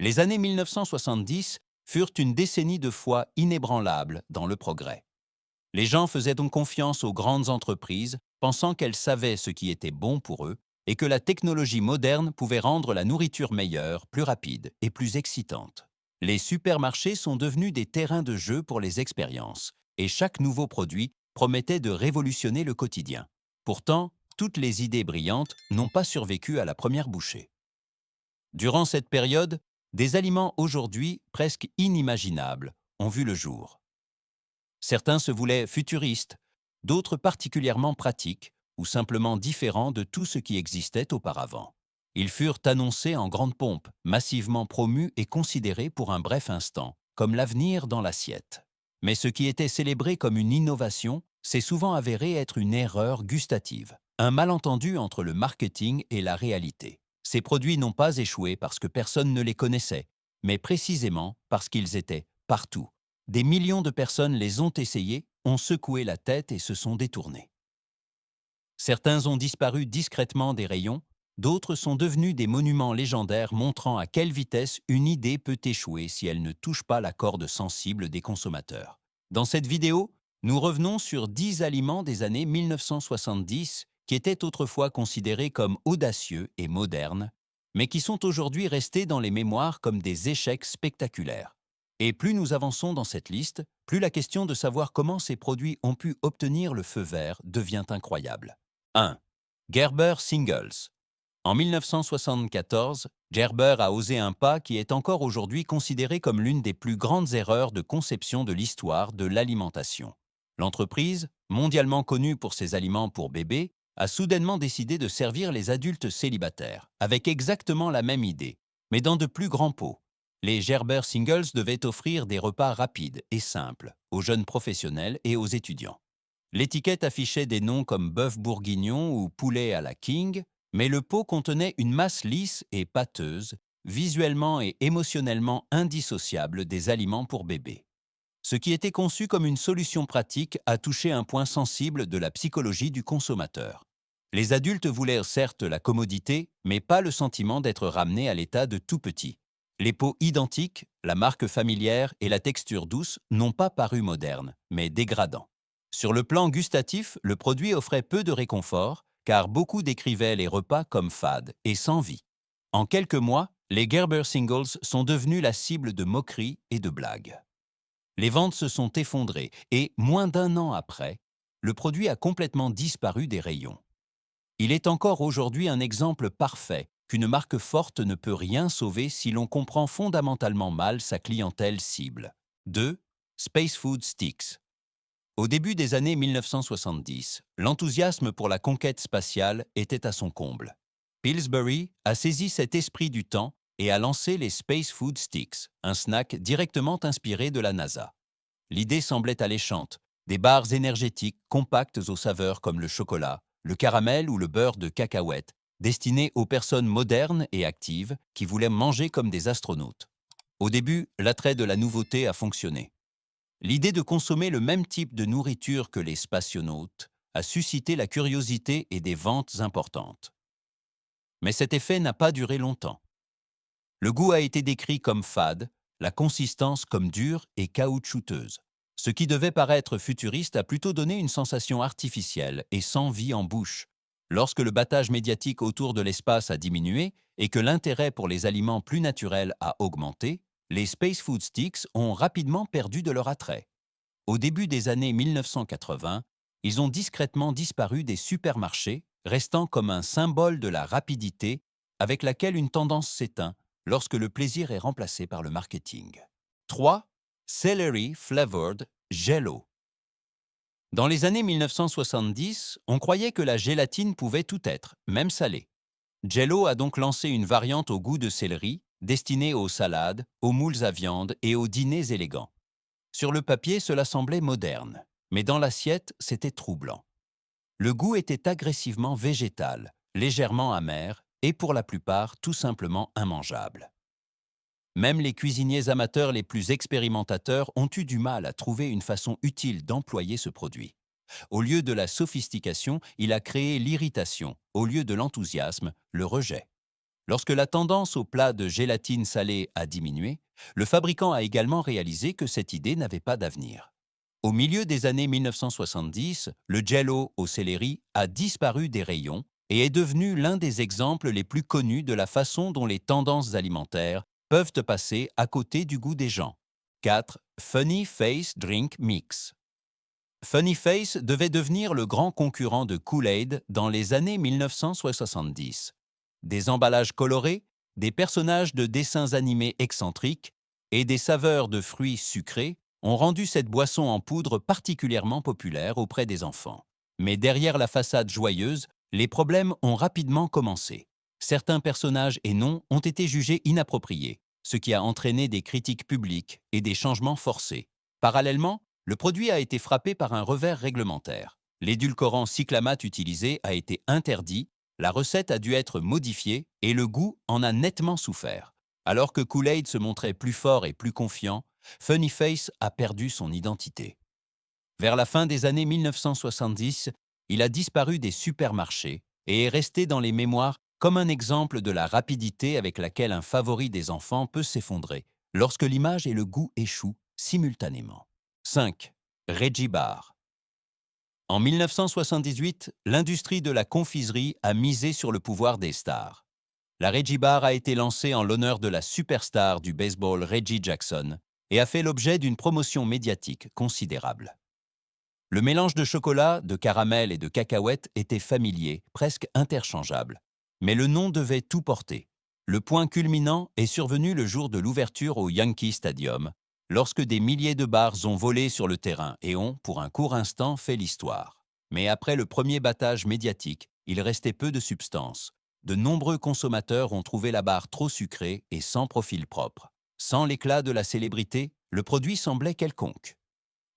Les années 1970 furent une décennie de foi inébranlable dans le progrès. Les gens faisaient donc confiance aux grandes entreprises, pensant qu'elles savaient ce qui était bon pour eux et que la technologie moderne pouvait rendre la nourriture meilleure, plus rapide et plus excitante. Les supermarchés sont devenus des terrains de jeu pour les expériences, et chaque nouveau produit promettait de révolutionner le quotidien. Pourtant, toutes les idées brillantes n'ont pas survécu à la première bouchée. Durant cette période, des aliments aujourd'hui presque inimaginables ont vu le jour. Certains se voulaient futuristes, d'autres particulièrement pratiques ou simplement différents de tout ce qui existait auparavant. Ils furent annoncés en grande pompe, massivement promus et considérés pour un bref instant, comme l'avenir dans l'assiette. Mais ce qui était célébré comme une innovation s'est souvent avéré être une erreur gustative, un malentendu entre le marketing et la réalité. Ces produits n'ont pas échoué parce que personne ne les connaissait, mais précisément parce qu'ils étaient partout. Des millions de personnes les ont essayés, ont secoué la tête et se sont détournés. Certains ont disparu discrètement des rayons, d'autres sont devenus des monuments légendaires montrant à quelle vitesse une idée peut échouer si elle ne touche pas la corde sensible des consommateurs. Dans cette vidéo, nous revenons sur 10 aliments des années 1970 qui étaient autrefois considérés comme audacieux et modernes, mais qui sont aujourd'hui restés dans les mémoires comme des échecs spectaculaires. Et plus nous avançons dans cette liste, plus la question de savoir comment ces produits ont pu obtenir le feu vert devient incroyable. 1. Gerber Singles. En 1974, Gerber a osé un pas qui est encore aujourd'hui considéré comme l'une des plus grandes erreurs de conception de l'histoire de l'alimentation. L'entreprise, mondialement connue pour ses aliments pour bébés, a soudainement décidé de servir les adultes célibataires, avec exactement la même idée, mais dans de plus grands pots. Les Gerber Singles devaient offrir des repas rapides et simples aux jeunes professionnels et aux étudiants. L'étiquette affichait des noms comme bœuf bourguignon ou poulet à la King, mais le pot contenait une masse lisse et pâteuse, visuellement et émotionnellement indissociable des aliments pour bébés. Ce qui était conçu comme une solution pratique a touché un point sensible de la psychologie du consommateur. Les adultes voulaient certes la commodité, mais pas le sentiment d'être ramenés à l'état de tout petit. Les pots identiques, la marque familière et la texture douce n'ont pas paru modernes, mais dégradants. Sur le plan gustatif, le produit offrait peu de réconfort, car beaucoup décrivaient les repas comme fades et sans vie. En quelques mois, les Gerber Singles sont devenus la cible de moqueries et de blagues. Les ventes se sont effondrées et, moins d'un an après, le produit a complètement disparu des rayons. Il est encore aujourd'hui un exemple parfait qu'une marque forte ne peut rien sauver si l'on comprend fondamentalement mal sa clientèle cible. 2. Space Food Sticks. Au début des années 1970, l'enthousiasme pour la conquête spatiale était à son comble. Pillsbury a saisi cet esprit du temps et a lancé les Space Food Sticks, un snack directement inspiré de la NASA. L'idée semblait alléchante, des barres énergétiques compactes aux saveurs comme le chocolat, le caramel ou le beurre de cacahuète, destinées aux personnes modernes et actives qui voulaient manger comme des astronautes. Au début, l'attrait de la nouveauté a fonctionné. L'idée de consommer le même type de nourriture que les spationautes a suscité la curiosité et des ventes importantes. Mais cet effet n'a pas duré longtemps. Le goût a été décrit comme fade, la consistance comme dure et caoutchouteuse. Ce qui devait paraître futuriste a plutôt donné une sensation artificielle et sans vie en bouche. Lorsque le battage médiatique autour de l'espace a diminué et que l'intérêt pour les aliments plus naturels a augmenté, les Space Food Sticks ont rapidement perdu de leur attrait. Au début des années 1980, ils ont discrètement disparu des supermarchés, restant comme un symbole de la rapidité avec laquelle une tendance s'éteint lorsque le plaisir est remplacé par le marketing. 3. Celery Flavored Jello. Dans les années 1970, on croyait que la gélatine pouvait tout être, même salée. Jello a donc lancé une variante au goût de céleri, destinée aux salades, aux moules à viande et aux dîners élégants. Sur le papier, cela semblait moderne, mais dans l'assiette, c'était troublant. Le goût était agressivement végétal, légèrement amer et pour la plupart tout simplement immangeable. Même les cuisiniers amateurs les plus expérimentateurs ont eu du mal à trouver une façon utile d'employer ce produit. Au lieu de la sophistication, il a créé l'irritation, au lieu de l'enthousiasme, le rejet. Lorsque la tendance aux plats de gélatine salée a diminué, le fabricant a également réalisé que cette idée n'avait pas d'avenir. Au milieu des années 1970, le Jell-O au céleri a disparu des rayons et est devenu l'un des exemples les plus connus de la façon dont les tendances alimentaires peuvent passer à côté du goût des gens. 4. Funny Face Drink Mix. Funny Face devait devenir le grand concurrent de Kool-Aid dans les années 1970. Des emballages colorés, des personnages de dessins animés excentriques et des saveurs de fruits sucrés ont rendu cette boisson en poudre particulièrement populaire auprès des enfants. Mais derrière la façade joyeuse, les problèmes ont rapidement commencé. Certains personnages et noms ont été jugés inappropriés, ce qui a entraîné des critiques publiques et des changements forcés. Parallèlement, le produit a été frappé par un revers réglementaire. L'édulcorant cyclamate utilisé a été interdit, la recette a dû être modifiée et le goût en a nettement souffert. Alors que Kool-Aid se montrait plus fort et plus confiant, Funny Face a perdu son identité. Vers la fin des années 1970, il a disparu des supermarchés et est resté dans les mémoires comme un exemple de la rapidité avec laquelle un favori des enfants peut s'effondrer lorsque l'image et le goût échouent simultanément. 5. Reggie Bar. En 1978, l'industrie de la confiserie a misé sur le pouvoir des stars. La Reggie Bar a été lancée en l'honneur de la superstar du baseball Reggie Jackson et a fait l'objet d'une promotion médiatique considérable. Le mélange de chocolat, de caramel et de cacahuètes était familier, presque interchangeable. Mais le nom devait tout porter. Le point culminant est survenu le jour de l'ouverture au Yankee Stadium, lorsque des milliers de bars ont volé sur le terrain et ont, pour un court instant, fait l'histoire. Mais après le premier battage médiatique, il restait peu de substance. De nombreux consommateurs ont trouvé la barre trop sucrée et sans profil propre. Sans l'éclat de la célébrité, le produit semblait quelconque.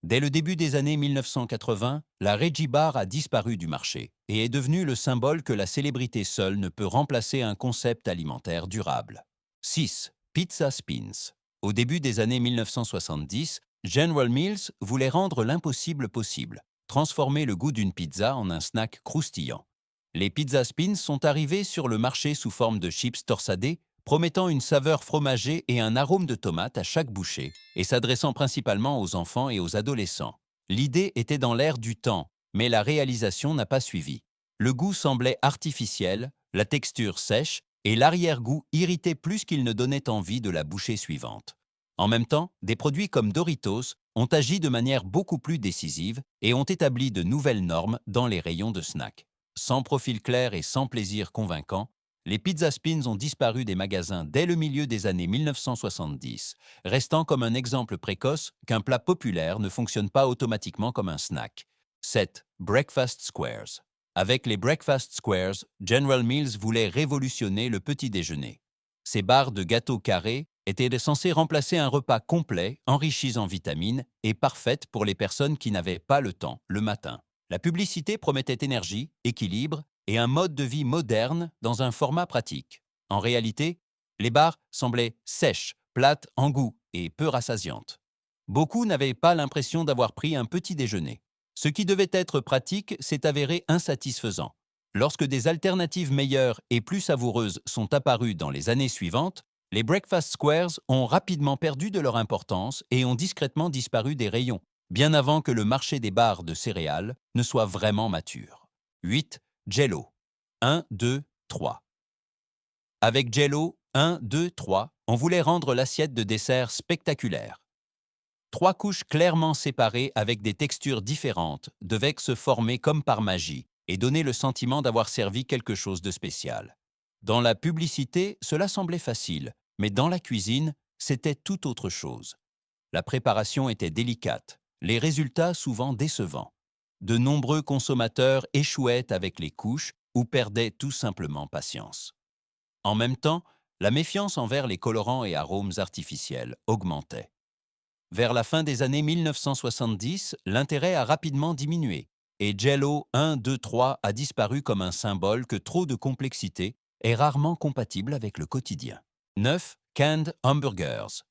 Dès le début des années 1980, la Reggie Bar a disparu du marché et est devenue le symbole que la célébrité seule ne peut remplacer un concept alimentaire durable. 6. Pizza Spins. Au début des années 1970, General Mills voulait rendre l'impossible possible, transformer le goût d'une pizza en un snack croustillant. Les Pizza Spins sont arrivés sur le marché sous forme de chips torsadés, promettant une saveur fromagée et un arôme de tomate à chaque bouchée, et s'adressant principalement aux enfants et aux adolescents. L'idée était dans l'air du temps, mais la réalisation n'a pas suivi. Le goût semblait artificiel, la texture sèche, et l'arrière-goût irritait plus qu'il ne donnait envie de la bouchée suivante. En même temps, des produits comme Doritos ont agi de manière beaucoup plus décisive et ont établi de nouvelles normes dans les rayons de snacks. Sans profil clair et sans plaisir convaincant, les Pizza Spins ont disparu des magasins dès le milieu des années 1970, restant comme un exemple précoce qu'un plat populaire ne fonctionne pas automatiquement comme un snack. 7. Breakfast Squares. Avec les Breakfast Squares, General Mills voulait révolutionner le petit déjeuner. Ces barres de gâteaux carrés étaient censées remplacer un repas complet, enrichi en vitamines et parfaites pour les personnes qui n'avaient pas le temps le matin. La publicité promettait énergie, équilibre et un mode de vie moderne dans un format pratique. En réalité, les barres semblaient sèches, plates en goût et peu rassasiantes. Beaucoup n'avaient pas l'impression d'avoir pris un petit déjeuner. Ce qui devait être pratique s'est avéré insatisfaisant. Lorsque des alternatives meilleures et plus savoureuses sont apparues dans les années suivantes, les Breakfast Squares ont rapidement perdu de leur importance et ont discrètement disparu des rayons, bien avant que le marché des barres de céréales ne soit vraiment mature. 8. Jell-O. 1, 2, 3. Avec Jell-O, 1, 2, 3, on voulait rendre l'assiette de dessert spectaculaire. 3 couches clairement séparées avec des textures différentes devaient se former comme par magie et donner le sentiment d'avoir servi quelque chose de spécial. Dans la publicité, cela semblait facile, mais dans la cuisine, c'était tout autre chose. La préparation était délicate, les résultats souvent décevants. De nombreux consommateurs échouaient avec les couches ou perdaient tout simplement patience. En même temps, la méfiance envers les colorants et arômes artificiels augmentait. Vers la fin des années 1970, l'intérêt a rapidement diminué et Jell-O 1, 2, 3 a disparu comme un symbole que trop de complexité est rarement compatible avec le quotidien. 9. Canned Hamburgers.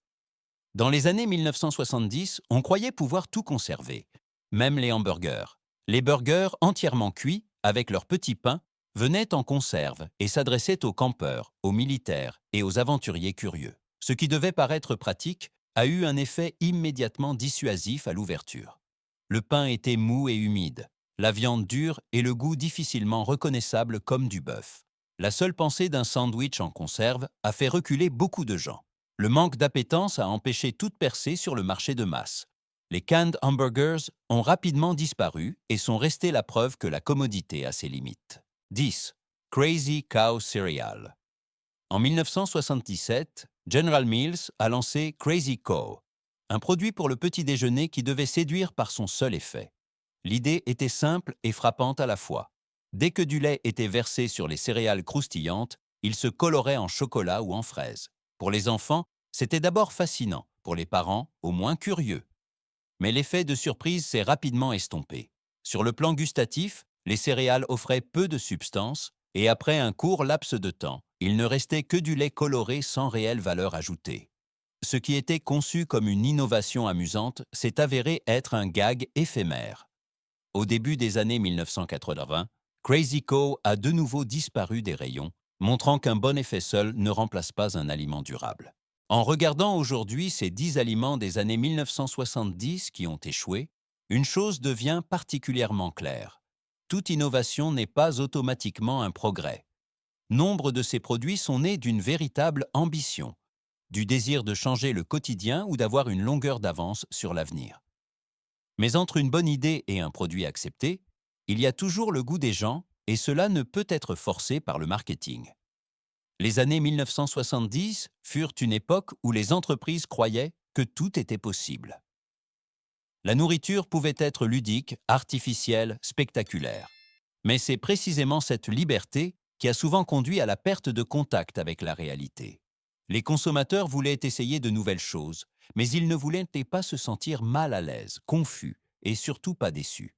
Dans les années 1970, on croyait pouvoir tout conserver, même les hamburgers. Les burgers entièrement cuits, avec leur petit pain, venaient en conserve et s'adressaient aux campeurs, aux militaires et aux aventuriers curieux. Ce qui devait paraître pratique a eu un effet immédiatement dissuasif à l'ouverture. Le pain était mou et humide, la viande dure et le goût difficilement reconnaissable comme du bœuf. La seule pensée d'un sandwich en conserve a fait reculer beaucoup de gens. Le manque d'appétence a empêché toute percée sur le marché de masse. Les canned hamburgers ont rapidement disparu et sont restés la preuve que la commodité a ses limites. 10. Crazy Cow Cereal. En 1977, General Mills a lancé Crazy Cow, un produit pour le petit déjeuner qui devait séduire par son seul effet. L'idée était simple et frappante à la fois. Dès que du lait était versé sur les céréales croustillantes, il se colorait en chocolat ou en fraise. Pour les enfants, c'était d'abord fascinant, pour les parents, au moins curieux. Mais l'effet de surprise s'est rapidement estompé. Sur le plan gustatif, les céréales offraient peu de substance et après un court laps de temps, il ne restait que du lait coloré sans réelle valeur ajoutée. Ce qui était conçu comme une innovation amusante s'est avéré être un gag éphémère. Au début des années 1980, Crazy Cow a de nouveau disparu des rayons, montrant qu'un bon effet seul ne remplace pas un aliment durable. En regardant aujourd'hui ces 10 aliments des années 1970 qui ont échoué, une chose devient particulièrement claire. Toute innovation n'est pas automatiquement un progrès. Nombre de ces produits sont nés d'une véritable ambition, du désir de changer le quotidien ou d'avoir une longueur d'avance sur l'avenir. Mais entre une bonne idée et un produit accepté, il y a toujours le goût des gens et cela ne peut être forcé par le marketing. Les années 1970 furent une époque où les entreprises croyaient que tout était possible. La nourriture pouvait être ludique, artificielle, spectaculaire. Mais c'est précisément cette liberté qui a souvent conduit à la perte de contact avec la réalité. Les consommateurs voulaient essayer de nouvelles choses, mais ils ne voulaient pas se sentir mal à l'aise, confus et surtout pas déçus.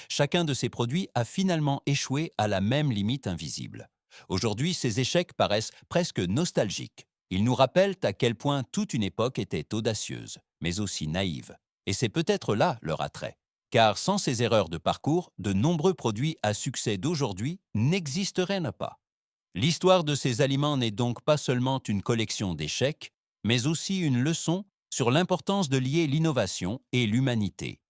Chacun de ces produits a finalement échoué à la même limite invisible. Aujourd'hui, ces échecs paraissent presque nostalgiques. Ils nous rappellent à quel point toute une époque était audacieuse, mais aussi naïve. Et c'est peut-être là leur attrait. Car sans ces erreurs de parcours, de nombreux produits à succès d'aujourd'hui n'existeraient pas. L'histoire de ces aliments n'est donc pas seulement une collection d'échecs, mais aussi une leçon sur l'importance de lier l'innovation et l'humanité.